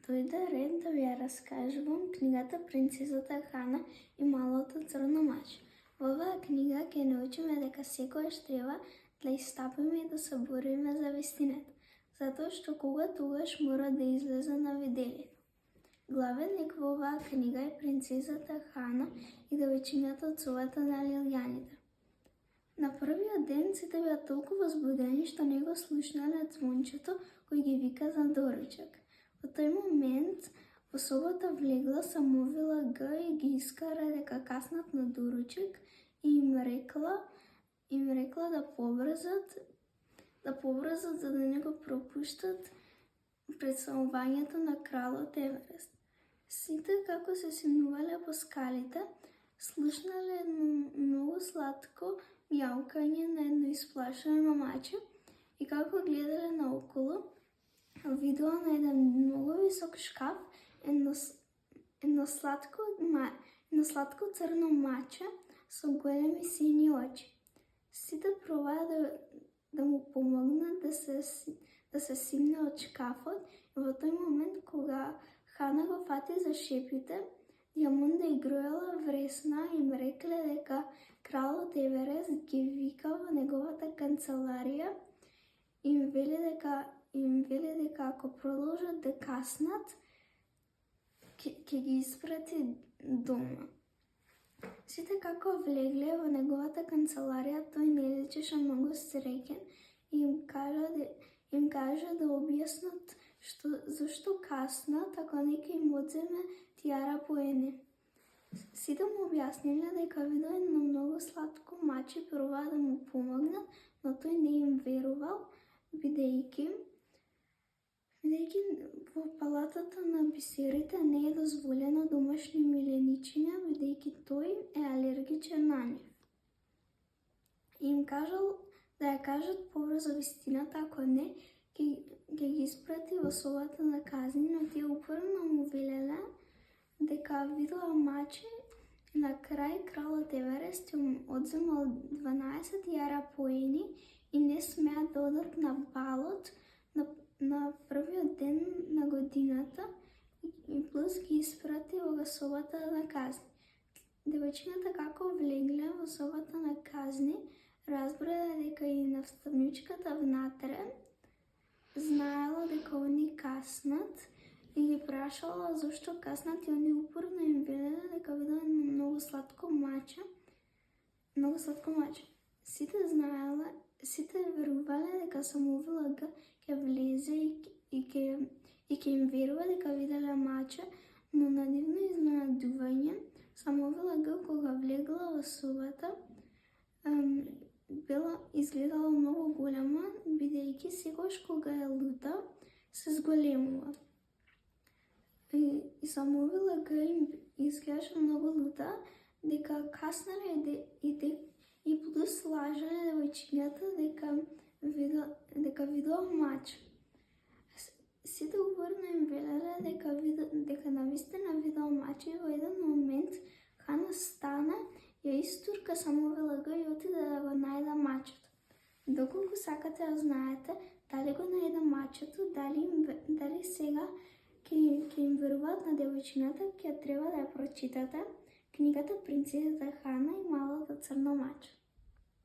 Дойде ред да ви ја раскажувам книгата Принцезата Хана и малото црно маче. Во оваа книга ќе научиме дека секогаш треба да истапиме и да се бориме за вистината, затоа што кога тогаш мора да излезе на виделина. Главен лик во оваа книга е принцезата Хана и девојчињата од совата на лилјаните. На првиот ден сите беа толку возбудени што не го слушнале звончето кој ги вика за доручак. Во тој момент во собата влегла Самовила Г и ги искара дека каснат на доручак и им рекла да побрзат за да не го пропуштат представувањето на кралот Еверест. Сите како се симнувале по скалите, слушнале едно многу сладко мјаукање на едно исплашено маче и како гледале наоколу, видела на еден многу висок шкаф едно сладко црно маче со големи сини очи. Сите пробаа да му помогнат да се симне од шкафот и во тој момент кога Хана го фати за шепите, Дијамонда и Гројела вресна и им рекле дека кралот Еверест ги вика во неговата канцеларија и им вели дека ако продолжат да каснат, ќе ги испрати дома. Сите како влегле во неговата канцеларија, тој не личеше многу среќен и им кажа да објаснат зашто каснат ако некој им одземе тиара поени. Сите му објасниле дека видел едно многу сладко маче и пробаа да му помогнат, но тој не им верувал, бидејќи во палатата на бисерите не е дозволено домашни миленичиња, бидејќи тој е алергичен на нив. И им кажал да ја кажат побрзо вистината, ако не, ќе ги испрати во собата на казни, но тие упорно му велеле дека видела маче и на крај кралот Еверест им одземал 12 јара поени и не смеа да одат на балот на првиот ден на годината и плюс ги испрати во собата на казни. Девојчињата како влегле во собата на казни, разбрале дека и наставничката внатре знаела дека они каснат и ги прашала зашто каснат и они упорно им велеле дека видел едно многу сладко маче. Сите верувале дека Самовила Г ќе влезе и ќе им верува дека виделе маче, но на нивно изненадување, Самовила Г кога влегла во собата, изгледала многу голема, бидејќи секогаш кога е лута, се зголемува. И Самовила Г им изгледаше многу лута, дека каснале и плюс лажале девојчињата дека видела маче. Сите уверено им велеле дека навистина видел маче и во еден момент Хана стана, ја истурка Самовила Г и отиде да го најде мачето. Доколку сакате да знаете дали го најде мачето, дали сега ќе им веруваат на девојчината, ќе треба да ја прочитате книгата Принцезата Хана и малото црно маче.